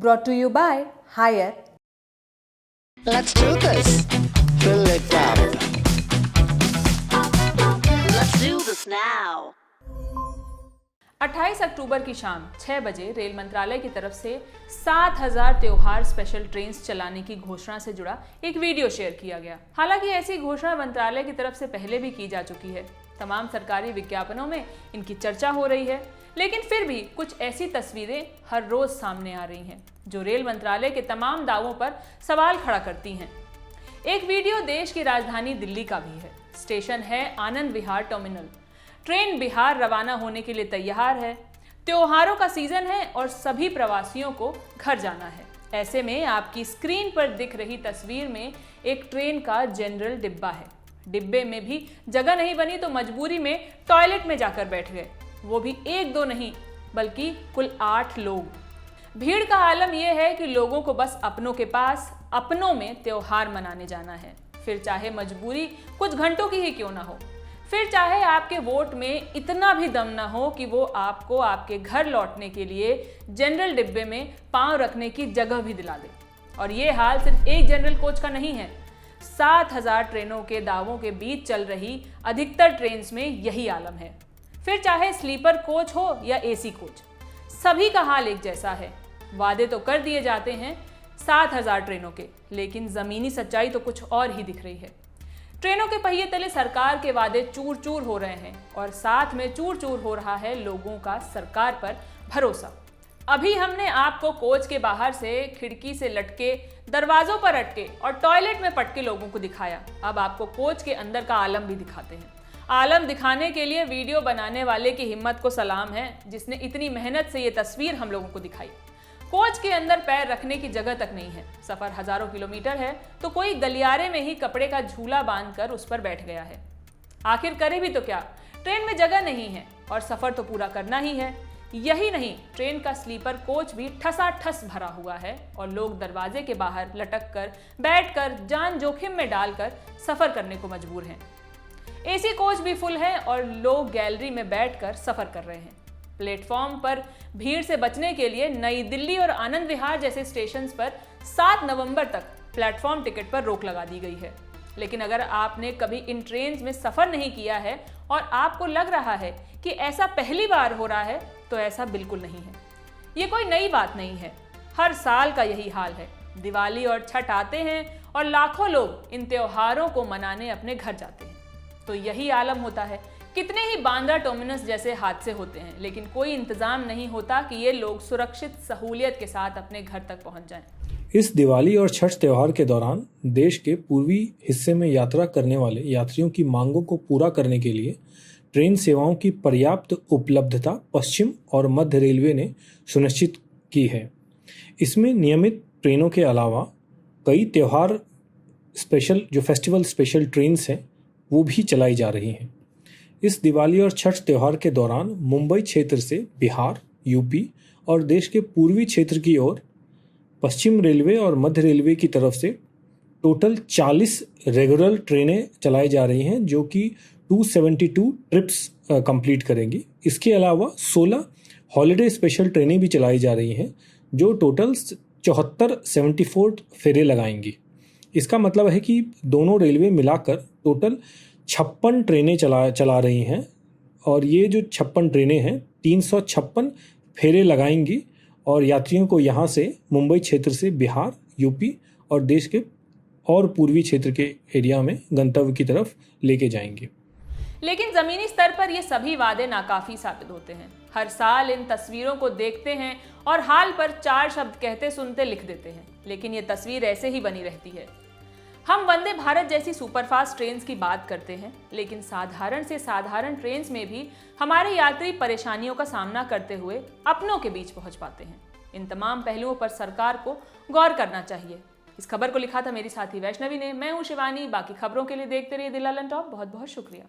brought to you by Hire. Let's do this. Fill it up. Let's do this now. 28 अक्टूबर की शाम 6 बजे rail मंत्रालय की तरफ से 7000 त्योहार स्पेशल ट्रेन्स चलाने की घोषणा से जुड़ा एक वीडियो शेयर किया गया। हालांकि ऐसी घोषणा मंत्रालय की तरफ से पहले भी की जा चुकी है। तमाम सरकारी विज्ञापनों में इनकी चर्चा हो रही है, लेकिन फिर भी कुछ ऐसी तस्वीरें हर रोज सामने आ रही हैं जो रेल मंत्रालय के तमाम दावों पर सवाल खड़ा करती हैं। एक वीडियो देश की राजधानी दिल्ली का भी है। स्टेशन है आनंद विहार टर्मिनल। ट्रेन बिहार रवाना होने के लिए तैयार है। त्योहारों का सीजन है और सभी प्रवासियों को घर जाना है। ऐसे में आपकी स्क्रीन पर दिख रही तस्वीर में एक ट्रेन का जनरल डिब्बा है। डिब्बे में भी जगह नहीं बनी तो मजबूरी में टॉयलेट में जाकर बैठ गए, वो भी एक दो नहीं बल्कि कुल 8 लोग। भीड़ का आलम यह है कि लोगों को बस अपनों के पास अपनों में त्योहार मनाने जाना है, फिर चाहे मजबूरी कुछ घंटों की ही क्यों ना हो, फिर चाहे आपके वोट में इतना भी दम ना हो कि वो आपको आपके घर लौटने के लिए जनरल डिब्बे में पांव रखने की जगह भी दिला दे। और ये हाल सिर्फ एक जनरल कोच का नहीं है। 7000 ट्रेनों के दावों के बीच चल रही अधिकतर ट्रेन्स में यही आलम है। फिर चाहे स्लीपर कोच हो या एसी कोच, सभी का हाल एक जैसा है। वादे तो कर दिए जाते हैं 7000 ट्रेनों के, लेकिन जमीनी सच्चाई तो कुछ और ही दिख रही है। ट्रेनों के पहिए तले सरकार के वादे चूर चूर हो रहे हैं और साथ में चूर चूर हो रहा है लोगों का सरकार पर भरोसा। अभी हमने आपको कोच के बाहर से, खिड़की से लटके, दरवाजों पर अटके और टॉयलेट में पटके लोगों को दिखाया। अब आपको कोच के अंदर का आलम भी दिखाते हैं। आलम दिखाने के लिए वीडियो बनाने वाले की हिम्मत को सलाम है, जिसने इतनी मेहनत से ये तस्वीर हम लोगों को दिखाई। कोच के अंदर पैर रखने की जगह तक नहीं है। सफर हजारों किलोमीटर है तो कोई गलियारे में ही कपड़े का झूला बांधकर उस पर बैठ गया है। आखिर करे भी तो क्या, ट्रेन में जगह नहीं है और सफर तो पूरा करना ही है। यही नहीं, ट्रेन का स्लीपर कोच भी ठसाठस भरा हुआ है और लोग दरवाजे के बाहर लटक कर, बैठकर, जान जोखिम में डालकर सफर करने को मजबूर हैं। एसी कोच भी फुल है और लोग गैलरी में बैठकर सफर कर रहे हैं। प्लेटफॉर्म पर भीड़ से बचने के लिए नई दिल्ली और आनंद विहार जैसे स्टेशन पर 7 नवंबर तक प्लेटफॉर्म टिकट पर रोक लगा दी गई है। लेकिन अगर आपने कभी इन ट्रेन में सफर नहीं किया है और आपको लग रहा है कि ऐसा पहली बार हो रहा है, तो ऐसा बिल्कुल नहीं है। ये कोई नई बात नहीं है, हर साल का यही हाल है। दिवाली और छठ आते हैं और लाखों लोग इन त्योहारों को मनाने अपने घर जाते हैं, तो यही आलम होता है। कितने ही बांद्रा टर्मिनस जैसे हादसे होते हैं, लेकिन कोई इंतजाम नहीं होता कि ये लोग सुरक्षित सहूलियत के साथ अपने घर तक पहुंच जाएं। इस दिवाली और छठ त्योहार के दौरान देश के पूर्वी हिस्से में यात्रा करने वाले यात्रियों की मांगों को पूरा करने के लिए ट्रेन सेवाओं की पर्याप्त उपलब्धता पश्चिम और मध्य रेलवे ने सुनिश्चित की है। इसमें नियमित ट्रेनों के अलावा कई त्योहार स्पेशल, जो फेस्टिवल स्पेशल ट्रेन्स हैं, वो भी चलाई जा रही हैं। इस दिवाली और छठ त्योहार के दौरान मुंबई क्षेत्र से बिहार, यूपी और देश के पूर्वी क्षेत्र की ओर पश्चिम रेलवे और मध्य रेलवे की तरफ से टोटल 40 रेगुलर ट्रेनें चलाई जा रही हैं, जो कि 272 ट्रिप्स कंप्लीट करेंगी। इसके अलावा 16 हॉलिडे स्पेशल ट्रेनें भी चलाई जा रही हैं, जो टोटल 74 फेरे लगाएंगी। इसका मतलब है कि दोनों रेलवे मिलाकर टोटल 56 ट्रेनें चला रही हैं और ये जो 56 ट्रेनें हैं 356 फेरे लगाएंगी और यात्रियों को यहाँ से मुंबई क्षेत्र से बिहार, यूपी और देश के और पूर्वी क्षेत्र के एरिया में गंतव्य की तरफ लेके जाएंगे। लेकिन जमीनी स्तर पर ये सभी वादे नाकाफी साबित होते हैं। हर साल इन तस्वीरों को देखते हैं और हाल पर 4 शब्द कहते सुनते लिख देते हैं, लेकिन ये तस्वीर ऐसे ही बनी रहती है। हम वंदे भारत जैसी सुपरफास्ट ट्रेन्स की बात करते हैं, लेकिन साधारण से साधारण ट्रेन्स में भी हमारे यात्री परेशानियों का सामना करते हुए अपनों के बीच पहुंच पाते हैं। इन तमाम पहलुओं पर सरकार को गौर करना चाहिए। इस खबर को लिखा था मेरी साथी वैष्णवी ने। मैं हूं शिवानी। बाकी खबरों के लिए देखते रहिए दिल ऑन टॉप। बहुत बहुत शुक्रिया।